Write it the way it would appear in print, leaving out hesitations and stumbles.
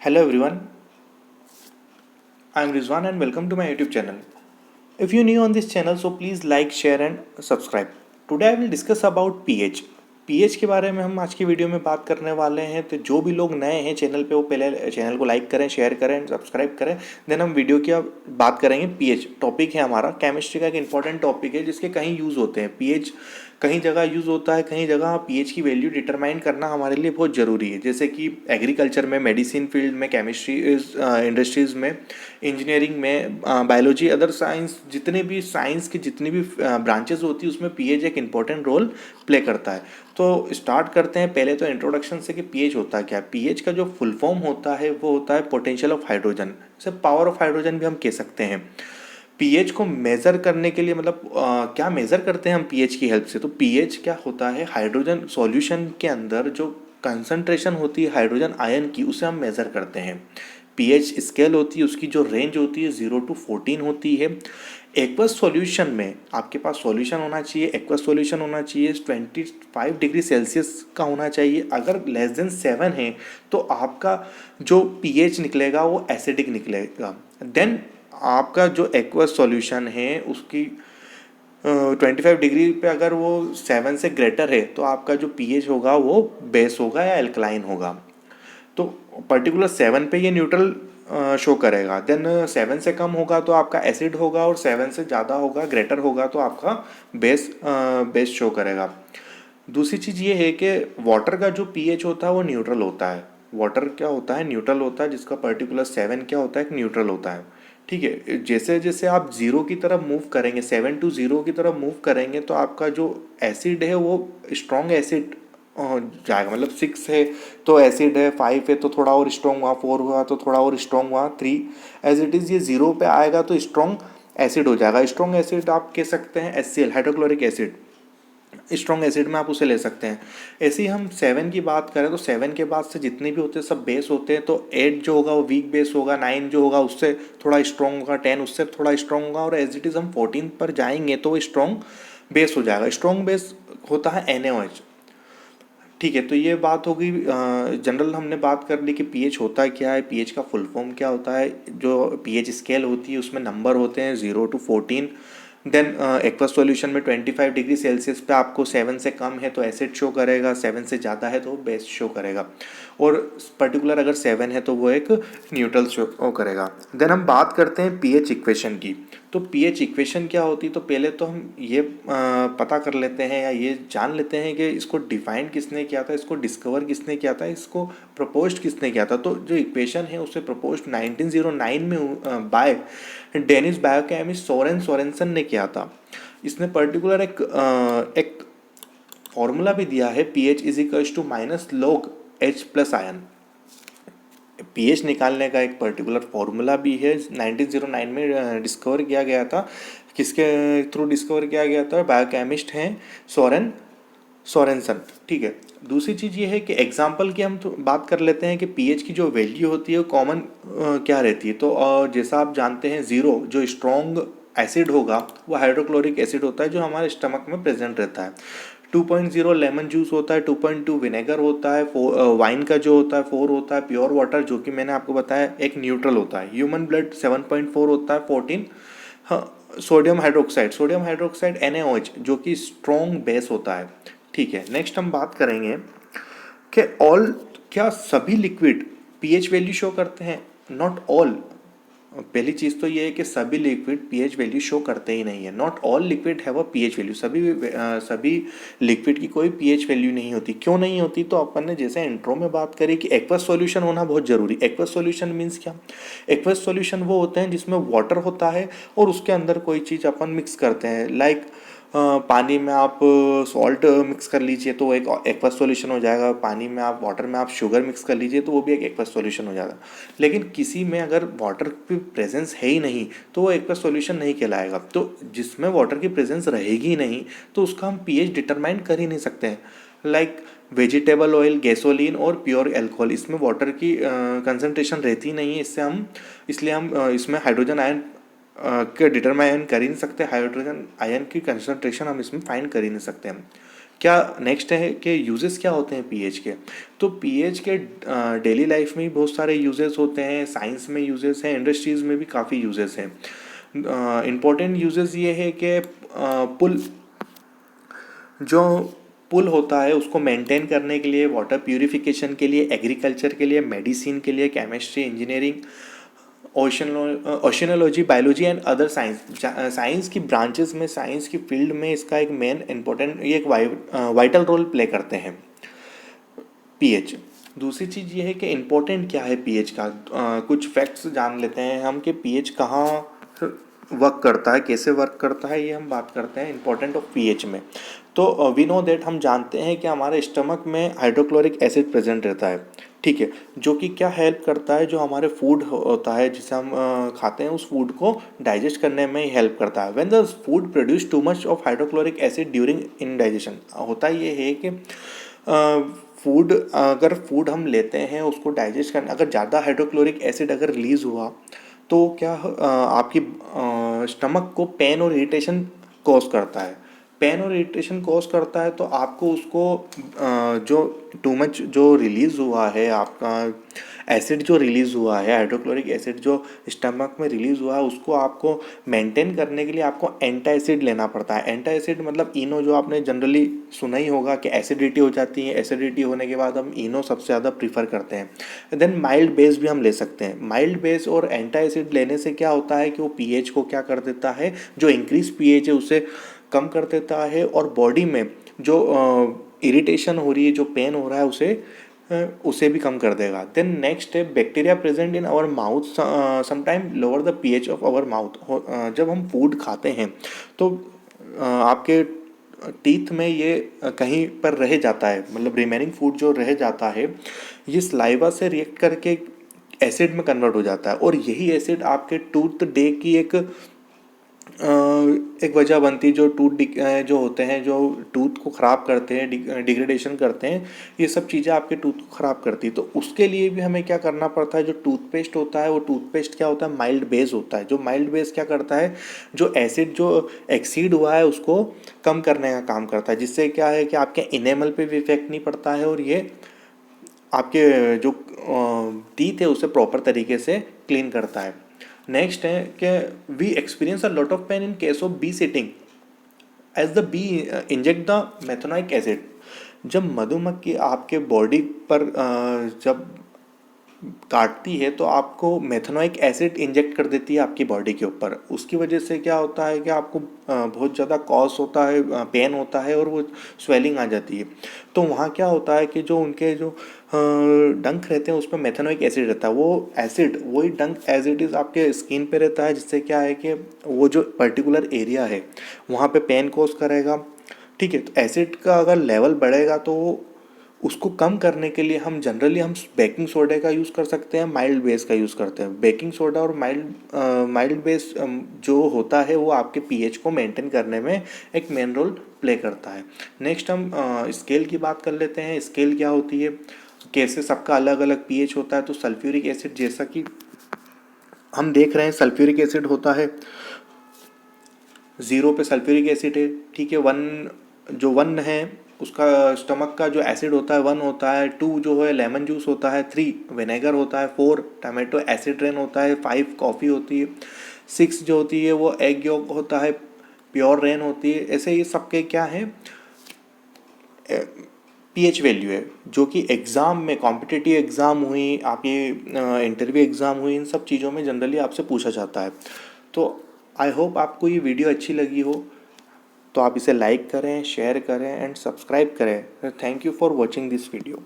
Hello everyone, I am Rizwan and welcome to my YouTube channel. If you're new on this channel, so please like, share and subscribe. Today I will discuss about pH. PH के बारे में हम आज की video में बात करने वाले हैं। तो जो भी लोग नए हैं चैनल पे वो पहले चैनल को लाइक करें, शेयर करें, सब्सक्राइब करें। देन हम वीडियो की अब बात करेंगे। पीएच टॉपिक है हमारा, केमिस्ट्री का एक इंपॉर्टेंट टॉपिक है जिसके कहीं यूज़ होते हैं। पीएच कहीं जगह यूज़ होता है, कहीं जगह पीएच की वैल्यू डिटरमाइन करना हमारे लिए बहुत ज़रूरी है। जैसे कि एग्रीकल्चर में, मेडिसिन फील्ड में, केमिस्ट्री इंडस्ट्रीज़ में, इंजीनियरिंग में, बायोलॉजी, अदर साइंस, जितने भी साइंस की जितनी भी ब्रांचेस होती है उसमें पीएच एक इंपॉर्टेंट रोल प्ले करता है। तो स्टार्ट करते हैं पहले तो इंट्रोडक्शन से कि पीएच होता है क्या। पीएच का जो फुल फॉर्म होता है वो होता है पोटेंशियल ऑफ हाइड्रोजन, इसे पावर ऑफ हाइड्रोजन भी हम कह सकते हैं। पीएच को मेज़र करने के लिए मतलब क्या मेज़र करते हैं हम पीएच की हेल्प से। तो पीएच क्या होता है, हाइड्रोजन सॉल्यूशन के अंदर जो कंसंट्रेशन होती है हाइड्रोजन आयन की, उसे हम मेज़र करते हैं। पीएच स्केल होती है, उसकी जो रेंज होती है 0 to 14 होती है। एक्वस सॉल्यूशन में आपके पास सॉल्यूशन होना चाहिए, एक्वस सॉल्यूशन होना चाहिए 25 डिग्री सेल्सियस का होना चाहिए। अगर लेस देन 7 है तो आपका जो पीएच निकलेगा वो एसिडिक निकलेगा। देन आपका जो एक्वस सॉल्यूशन है उसकी 25 डिग्री पे अगर वो 7 से ग्रेटर है तो आपका जो पीएच होगा वो बेस होगा या एल्कलाइन होगा। तो पर्टिकुलर 7 पे ये न्यूट्रल शो करेगा। देन 7 से कम होगा तो आपका एसिड होगा, और 7 से ज़्यादा होगा, ग्रेटर होगा तो आपका बेस शो करेगा। दूसरी चीज़ ये है कि वाटर का जो पीएच होता है वो न्यूट्रल होता है। वाटर क्या होता है, न्यूट्रल होता है, जिसका पर्टिकुलर 7 क्या होता है, एक न्यूट्रल होता है। ठीक है, जैसे जैसे आप जीरो की तरफ मूव करेंगे, 7 to 0 की तरफ मूव करेंगे तो आपका जो एसिड है वो स्ट्रॉन्ग एसिड जाएगा। मतलब 6 है तो एसिड है, 5 है तो थोड़ा और स्ट्रॉन्ग हुआ, 4 हुआ तो थोड़ा और स्ट्रॉन्ग हुआ, 3 एज इट इज़। ये 0 पे आएगा तो स्ट्रॉन्ग एसिड हो जाएगा। स्ट्रॉन्ग एसिड आप कह सकते हैं HCl, hydrochloric acid. Strong acid में आप उसे ले सकते हैं। ऐसे ही हम 7 की बात करें तो 7 के बाद से जितने भी होते हैं सब बेस होते हैं। तो 8 जो होगा वो वीक बेस होगा, 9 जो होगा उससे थोड़ा स्ट्रॉन्ग होगा, 10 उससे थोड़ा स्ट्रॉन्ग होगा, और एज इट इज़ हम 14 पर जाएंगे तो वो स्ट्रॉन्ग बेस हो जाएगा। स्ट्रॉन्ग बेस होता है NaOH। ठीक है, तो ये बात होगी जनरल। हमने बात कर ली कि पीएच होता क्या है, पीएच का फुल फॉर्म क्या होता है। जो पीएच स्केल होती है उसमें नंबर होते हैं 0 to 14। देन एक्वस सॉल्यूशन में 25 डिग्री सेल्सियस पे आपको 7 से कम है तो एसिड शो करेगा, 7 से ज़्यादा है तो बेस शो करेगा, और पर्टिकुलर अगर 7 है तो वो एक न्यूट्रल शो करेगा। देन हम बात करते हैं पीएच इक्वेशन की। तो पीएच इक्वेशन क्या होती है, तो पहले तो हम ये पता कर लेते हैं या ये जान लेते हैं कि इसको डिफाइन किसने किया था, इसको डिस्कवर किसने किया था, इसको प्रपोज्ड किसने किया था। तो जो इक्वेशन है उसे प्रपोज्ड 1909 में by Danish biochemist Soren Sorensen ने किया था। इसने पर्टिकुलर एक फॉर्मूला भी दिया है, pH is equals to -log H plus ion. PH निकालने का एक पर्टिकुलर फॉर्मूला भी है, 1909 में डिस्कवर किया गया था। किसके थ्रू डिस्कवर किया गया था, बायोकेमिस्ट हैं सोरेनसन। ठीक है, दूसरी चीज़ ये है कि एग्जाम्पल की हम तो बात कर लेते हैं कि पीएच की जो वैल्यू होती है वो कॉमन क्या रहती है। तो जैसा आप जानते हैं, ज़ीरो जो स्ट्रॉन्ग एसिड होगा वो हाइड्रोक्लोरिक एसिड होता है जो हमारे स्टमक में प्रेजेंट रहता है। 2.0 लेमन जूस होता है, 2.2 विनेगर होता है, वाइन का जो होता है 4 होता है, प्योर वाटर जो कि मैंने आपको बताया एक न्यूट्रल होता है, ह्यूमन ब्लड 7.4 होता है, 14 सोडियम हाइड्रोक्साइड NaOH जो कि स्ट्रॉन्ग बेस होता है। ठीक है, नेक्स्ट हम बात करेंगे कि ऑल क्या सभी लिक्विड पीएच वैल्यू शो करते हैं। Not all. पहली चीज़ तो ये है कि सभी लिक्विड पीएच वैल्यू शो करते ही नहीं है। Not all liquid have a pH value. सभी लिक्विड की कोई पीएच वैल्यू नहीं होती। क्यों नहीं होती, तो अपन ने जैसे इंट्रो में बात करी कि एक्वस सॉल्यूशन होना बहुत ज़रूरी। एक्वस सॉल्यूशन मीन्स क्या, एक्वस सॉल्यूशन वो होते हैं जिसमें वाटर होता है और उसके अंदर कोई चीज़ अपन मिक्स करते हैं। लाइक पानी में आप सॉल्ट मिक्स कर लीजिए तो एक एक्वस सॉल्यूशन हो जाएगा। पानी में आप वाटर में आप शुगर मिक्स कर लीजिए तो वो भी एक एक्वस सॉल्यूशन हो जाएगा। लेकिन किसी में अगर वाटर की प्रेजेंस है ही नहीं तो वो एक्वस सॉल्यूशन नहीं कहलाएगा। तो जिसमें वाटर की प्रेजेंस रहेगी ही नहीं तो उसका हम पीएच डिटरमाइन कर ही नहीं सकते हैं। लाइक वेजिटेबल ऑयल, गैसोलीन और प्योर एल्कोहल, इसमें वाटर की कंसनट्रेशन रहती नहीं है। इसलिए हम इसमें हाइड्रोजन आयन के डिटरमाइन कर ही नहीं सकते। हाइड्रोजन आयन की कंसनट्रेशन हम इसमें फाइंड कर ही नहीं सकते हैं। क्या नेक्स्ट है कि यूजेस क्या होते हैं पीएच के। तो पीएच के डेली लाइफ में ही बहुत सारे यूजेस होते हैं, साइंस में यूजेस हैं, इंडस्ट्रीज़ में भी काफ़ी यूजेस हैं। इम्पोर्टेंट यूजेस ये है कि पुल जो पुल होता है उसको मेंटेन करने के लिए, वाटर प्यूरिफिकेशन के लिए, एग्रीकल्चर के लिए, मेडिसिन के लिए, chemistry, engineering, oceanology, biology and other science, science की ब्रांचेस में, साइंस की फील्ड में इसका एक मेन इंपॉर्टेंट, ये एक वाइटल रोल प्ले करते हैं पीएच। दूसरी चीज़ ये है कि इम्पोर्टेंट क्या है पीएच का। कुछ फैक्ट्स जान लेते हैं हम कि पीएच कहाँ वर्क करता है, कैसे वर्क करता है, ये हम बात करते हैं इंपॉर्टेंट ऑफ पीएच में। तो वी नो दैट, हम जानते हैं कि हमारे स्टमक में हाइड्रोक्लोरिक एसिड प्रेजेंट रहता है, ठीक है, जो कि क्या हेल्प करता है, जो हमारे फूड होता है जिसे हम खाते हैं, उस फूड को डाइजेस्ट करने में हेल्प करता है। When the food produce too much of hydrochloric acid during in digestion, होता ये है कि फूड, अगर फूड हम लेते हैं उसको डाइजेस्ट करने, अगर ज़्यादा हाइड्रोक्लोरिक एसिड अगर रिलीज़ हुआ तो क्या आपकी स्टमक को पेन और इरिटेशन कॉज करता है। पेन और इरिटेशन कॉज करता है तो आपको उसको जो टू मच जो रिलीज़ हुआ है, आपका एसिड जो रिलीज़ हुआ है, हाइड्रोक्लोरिक एसिड जो स्टमक में रिलीज़ हुआ है, उसको आपको मेंटेन करने के लिए आपको एंटासिड लेना पड़ता है। एंटासिड मतलब इनो, जो आपने जनरली सुना ही होगा कि एसिडिटी हो जाती है, एसिडिटी होने के बाद हम इनो सबसे ज़्यादा प्रीफर करते हैं। देन माइल्ड बेस भी हम ले सकते हैं। माइल्ड बेस और एंटासिड लेने से क्या होता है कि वो पीएच को क्या कर देता है, जो इंक्रीज पीएच है उसे कम कर देता है, और बॉडी में जो इरिटेशन हो रही है, जो पेन हो रहा है, उसे भी कम कर देगा। देन नेक्स्ट है bacteria present in our mouth sometime lower the pH of our mouth. जब हम फूड खाते हैं तो आपके टीथ में ये कहीं पर रह जाता है, मतलब रिमेनिंग फूड जो रह जाता है, ये सलाइवा से रिएक्ट करके एसिड में कन्वर्ट हो जाता है, और यही एसिड आपके टूथ डे की एक वजह बनती है। जो जो होते हैं, जो टूथ को ख़राब करते हैं, डिग्रेडेशन करते हैं, ये सब चीज़ें आपके टूथ को ख़राब करती है। तो उसके लिए भी हमें क्या करना पड़ता है, जो टूथपेस्ट होता है, वो टूथपेस्ट क्या होता है, माइल्ड बेस होता है। जो माइल्ड बेस क्या करता है, जो एसिड जो एक्सीड हुआ है उसको कम करने का काम करता है, जिससे क्या है कि आपके इनेमल पे भी इफेक्ट नहीं पड़ता है, और ये आपके जो टीथ है उसे प्रॉपर तरीके से क्लीन करता है। नेक्स्ट है कि we experience a lot of pain in case of bee sitting as the bee inject the methanoic acid. जब मधुमक्खी आपके बॉडी पर जब काटती है तो आपको मेथनोइक एसिड इंजेक्ट कर देती है आपकी बॉडी के ऊपर। उसकी वजह से क्या होता है कि आपको बहुत ज़्यादा कॉज होता है, पेन होता है, और वो स्वेलिंग आ जाती है। तो वहाँ क्या होता है कि जो उनके जो डंक रहते हैं उसमें मेथनोइक एसिड रहता है, वो एसिड वही डंक एज इट इज़ आपके स्किन पे रहता है, जिससे क्या है कि वो जो पर्टिकुलर एरिया है वहाँ पे पेन कॉज करेगा, ठीक है। तो एसिड का अगर लेवल बढ़ेगा तो उसको कम करने के लिए हम जनरली बेकिंग सोडा का यूज़ कर सकते हैं, माइल्ड बेस का यूज़ करते हैं। बेकिंग सोडा और माइल्ड बेस जो होता है वो आपके पीएच को मेंटेन करने में एक मेन रोल प्ले करता है। नेक्स्ट हम स्केल की बात कर लेते हैं। स्केल क्या होती है, कैसे सबका अलग अलग पीएच होता है। तो सल्फ्यूरिक एसिड, जैसा कि हम देख रहे हैं, सल्फ्यूरिक एसिड होता है 0 पे सल्फ्यूरिक एसिड है, ठीक है। 1 जो 1 है उसका स्टमक का जो एसिड होता है 1 होता है। 2 जो है लेमन जूस होता है। 3 विनेगर होता है। 4 टमाटो एसिड रेन होता है। 5 कॉफ़ी होती है। 6 जो होती है वो एग योक होता है, प्योर रेन होती है। ऐसे ये सबके क्या है, पीएच वैल्यू है, जो कि एग्ज़ाम में, कॉम्पिटिटिव एग्ज़ाम हुई, आपकी इंटरव्यू एग्ज़ाम हुई, इन सब चीज़ों में जनरली आपसे पूछा जाता है। तो आई होप आपको ये वीडियो अच्छी लगी हो, तो आप इसे लाइक करें, शेयर करें एंड सब्सक्राइब करें। Thank you for watching this video.